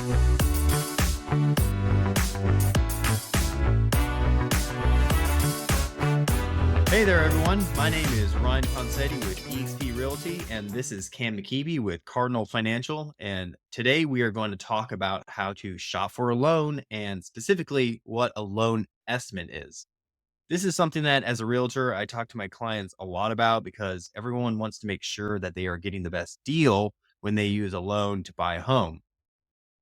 Hey there, everyone. My name is Ryan Ponsetti with eXp Realty, and this is Cam McKeeby with Cardinal Financial. And today we are going to talk about how to shop for a loan and specifically what a loan estimate is. This is something that, as a realtor, I talk to my clients a lot about because everyone wants to make sure that they are getting the best deal when they use a loan to buy a home.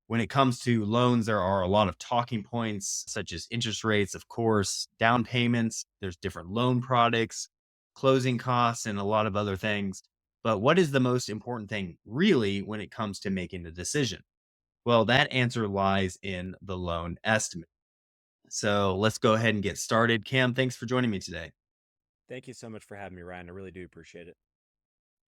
When it comes to loans, there are a lot of talking points, such as interest rates, of course, down payments, there's different loan products, closing costs, and a lot of other things. But what is the most important thing really when it comes to making a decision? Well, that answer lies in the loan estimate. So let's go ahead and get started. Cam, thanks for joining me today. Thank you so much for having me, Ryan. I really do appreciate it.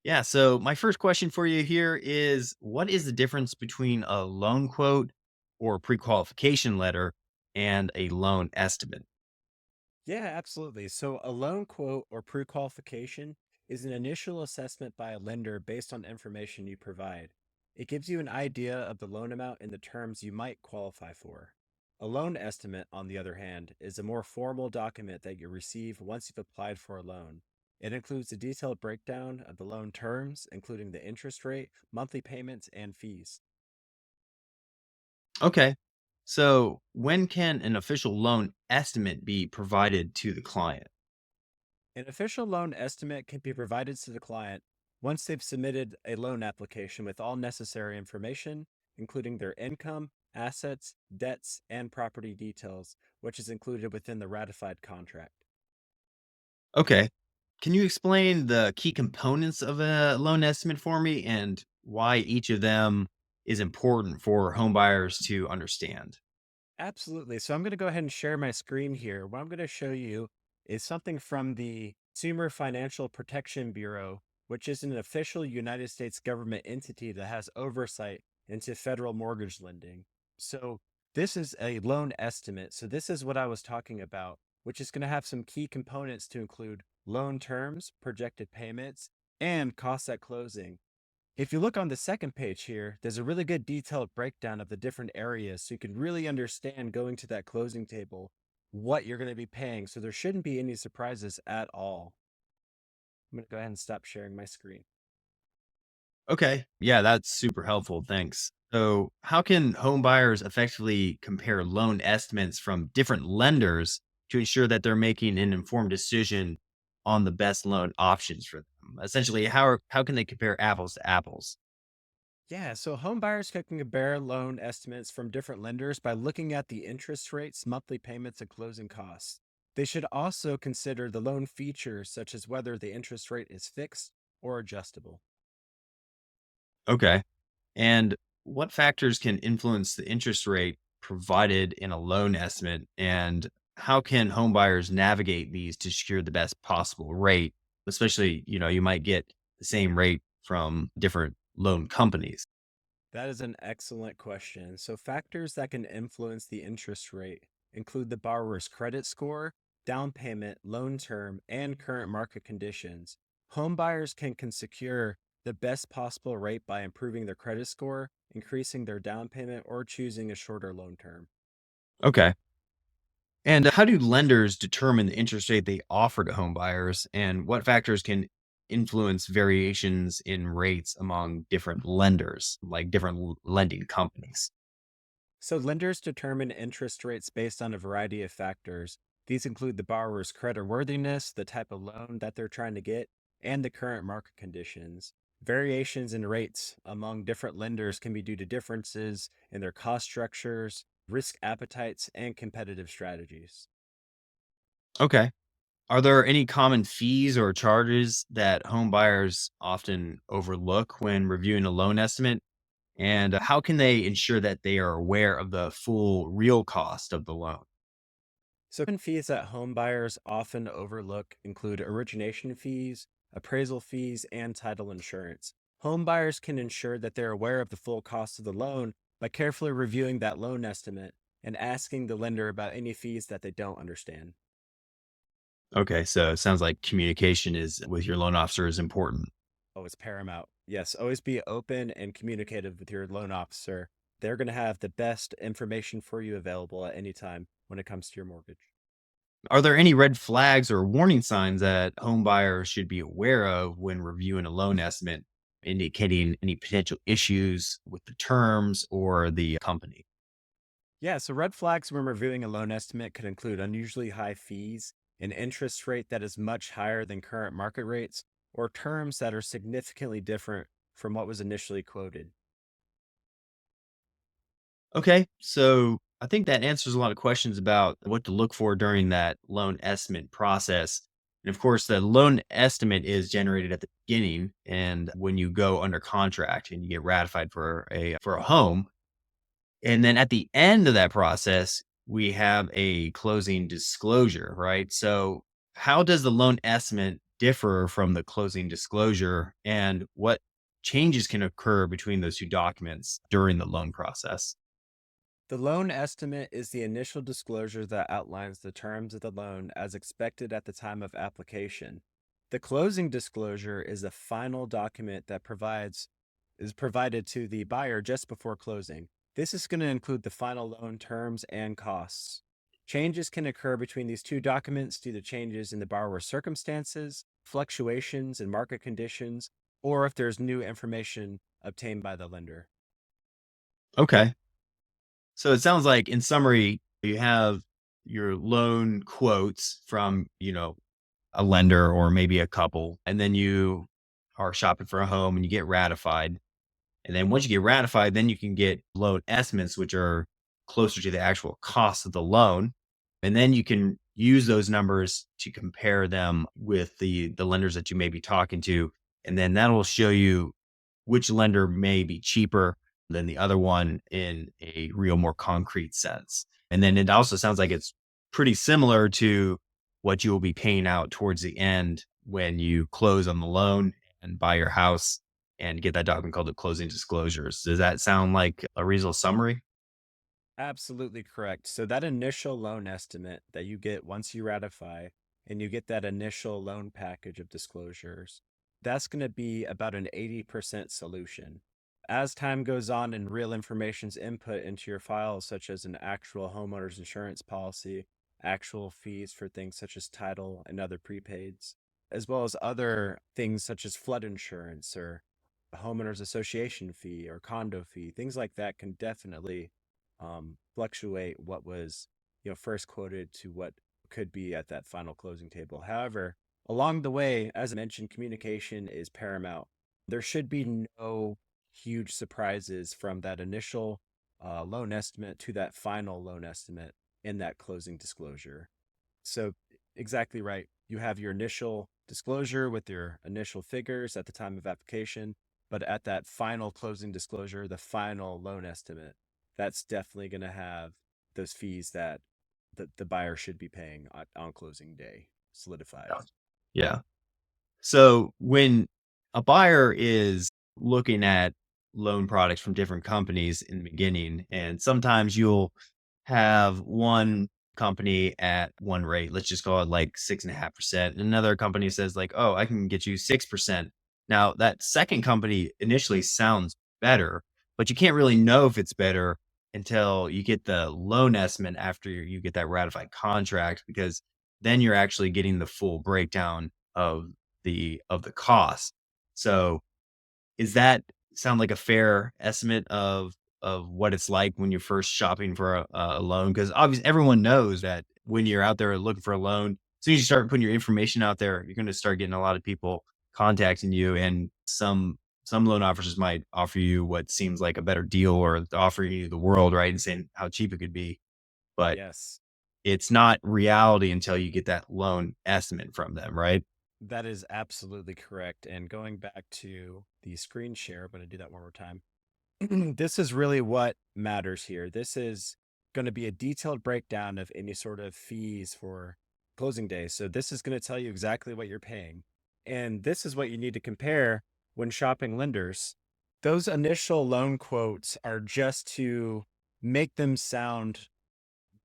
Yeah, so my first question for you here is, what is the difference between a loan quote or pre-qualification letter and a loan estimate? Yeah, absolutely. So, a loan quote or pre qualification is an initial assessment by a lender based on information you provide. It gives you an idea of the loan amount and the terms you might qualify for. A loan estimate, on the other hand, is a more formal document that you receive once you've applied for a loan. It includes a detailed breakdown of the loan terms, including the interest rate, monthly payments, and fees. Okay. So, when can an official loan estimate be provided to the client? An official loan estimate can be provided to the client once they've submitted a loan application with all necessary information, including their income, assets, debts, and property details, which is included within the ratified contract. Okay. Can you explain the key components of a loan estimate for me and why each of them is important for home buyers to understand? Absolutely. So I'm going to go ahead and share my screen here. What I'm going to show you is something from the Consumer Financial Protection Bureau, which is an official United States government entity that has oversight into federal mortgage lending. So this is a loan estimate. So this is what I was talking about, which is going to have some key components to include loan terms, projected payments, and costs at closing. If you look on the second page here, there's a really good detailed breakdown of the different areas so you can really understand going to that closing table what you're going to be paying. So there shouldn't be any surprises at all. I'm going to go ahead and stop sharing my screen. Okay. Yeah, that's super helpful. Thanks. So, how can home buyers effectively compare loan estimates from different lenders to ensure that they're making an informed decision on the best loan options for them? Essentially, how can they compare apples to apples? Yeah, so home buyers can compare loan estimates from different lenders by looking at the interest rates, monthly payments, and closing costs. They should also consider the loan features, such as whether the interest rate is fixed or adjustable. Okay. And what factors can influence the interest rate provided in a loan estimate? And how can home buyers navigate these to secure the best possible rate? Especially, you might get the same rate from different loan companies. That is an excellent question. So, factors that can influence the interest rate include the borrower's credit score, down payment, loan term, and current market conditions. Home buyers can secure the best possible rate by improving their credit score, increasing their down payment, or choosing a shorter loan term. Okay. And how do lenders determine the interest rate they offer to home buyers? And what factors can influence variations in rates among different lenders, like different lending companies? So, lenders determine interest rates based on a variety of factors. These include the borrower's creditworthiness, the type of loan that they're trying to get, and the current market conditions. Variations in rates among different lenders can be due to differences in their cost structures, risk appetites, and competitive strategies. Okay. Are there any common fees or charges that home buyers often overlook when reviewing a loan estimate? And how can they ensure that they are aware of the full real cost of the loan? So, common fees that home buyers often overlook include origination fees, appraisal fees, and title insurance. Home buyers can ensure that they're aware of the full cost of the loan by carefully reviewing that loan estimate and asking the lender about any fees that they don't understand. Okay, so it sounds like communication is with your loan officer is important. Oh, it's paramount. Yes, always be open and communicative with your loan officer. they're going to have the best information for you available at any time when it comes to your mortgage. Are there any red flags or warning signs that home buyers should be aware of when reviewing a loan estimate, indicating any potential issues with the terms or the company? Yeah, so red flags when reviewing a loan estimate could include unusually high fees, an interest rate that is much higher than current market rates, or terms that are significantly different from what was initially quoted. Okay, so I think that answers a lot of questions about what to look for during that loan estimate process. And of course, the loan estimate is generated at the beginning, and when you go under contract and you get ratified for a home, and then at the end of that process, we have a closing disclosure, right? So, how does the loan estimate differ from the closing disclosure, and what changes can occur between those two documents during the loan process? The loan estimate is the initial disclosure that outlines the terms of the loan as expected at the time of application. The closing disclosure is a final document that is provided to the buyer just before closing. This is going to include the final loan terms and costs. Changes can occur between these two documents due to changes in the borrower's circumstances, fluctuations in market conditions, or if there's new information obtained by the lender. Okay. So it sounds like in summary, you have your loan quotes from, a lender or maybe a couple, and then you are shopping for a home and you get ratified. And then once you get ratified, then you can get loan estimates, which are closer to the actual cost of the loan. And then you can use those numbers to compare them with the lenders that you may be talking to. And then that will show you which lender may be cheaper than the other one in a real more concrete sense. And then it also sounds like it's pretty similar to what you will be paying out towards the end when you close on the loan and buy your house and get that document called the closing disclosures. Does that sound like a reasonable summary? Absolutely correct. So that initial loan estimate that you get once you ratify and you get that initial loan package of disclosures, that's going to be about an 80% solution. As time goes on and real information's input into your files, such as an actual homeowner's insurance policy, actual fees for things such as title and other prepaids, as well as other things such as flood insurance or a homeowner's association fee or condo fee, things like that can definitely fluctuate what was first quoted to what could be at that final closing table. However, along the way, as I mentioned, communication is paramount. There should be no huge surprises from that initial loan estimate to that final loan estimate in that closing disclosure. So, exactly right. You have your initial disclosure with your initial figures at the time of application, but at that final closing disclosure, the final loan estimate, that's definitely going to have those fees that the buyer should be paying on closing day solidified. Yeah. Yeah. So when a buyer is looking at loan products from different companies in the beginning, and sometimes you'll have one company at one rate, let's just call it like 6.5%. And another company says, like, oh, I can get you 6%. Now, that second company initially sounds better, but you can't really know if it's better until you get the loan estimate after you get that ratified contract, because then you're actually getting the full breakdown of the cost. So, is that sound like a fair estimate of what it's like when you're first shopping for a loan? Because obviously everyone knows that when you're out there looking for a loan, as soon as you start putting your information out there, you're gonna start getting a lot of people contacting you, and some loan officers might offer you what seems like a better deal or offer you the world, right, and saying how cheap it could be. But Yes, it's not reality until you get that loan estimate from them, right? that is absolutely correct. And going back to the screen share, I'm going to do that one more time. This is really what matters here. This is going to be a detailed breakdown of any sort of fees for closing day. So this is going to tell you exactly what you're paying. And this is what you need to compare when shopping lenders. Those initial loan quotes are just to make them sound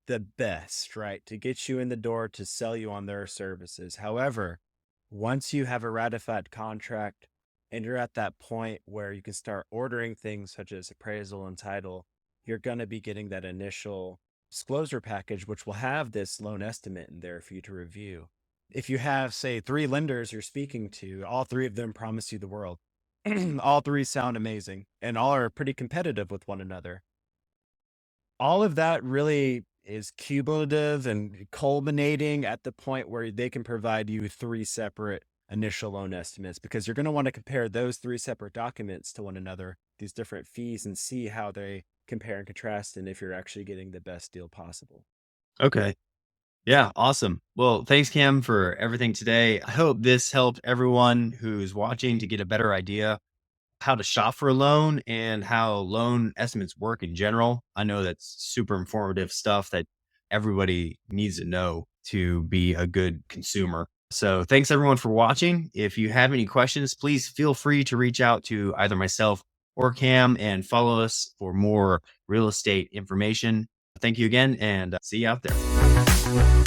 the best, right? To get you in the door to sell you on their services. However, once you have a ratified contract and you're at that point where you can start ordering things such as appraisal and title, you're going to be getting that initial disclosure package, which will have this loan estimate in there for you to review. If you have, say, three lenders you're speaking to, all three of them promise you the world. All three sound amazing and all are pretty competitive with one another. All of that really is cumulative and culminating at the point where they can provide you three separate initial loan estimates, because you're going to want to compare those three separate documents to one another, these different fees, and see how they compare and contrast and if you're actually getting the best deal possible. Okay. Yeah, awesome. Well, thanks, Cam, for everything today. I hope this helped everyone who's watching to get a better idea how to shop for a loan and how loan estimates work in general. I know that's super informative stuff that everybody needs to know to be a good consumer. So, thanks everyone for watching. If you have any questions, please feel free to reach out to either myself or Cam and follow us for more real estate information. Thank you again and see you out there.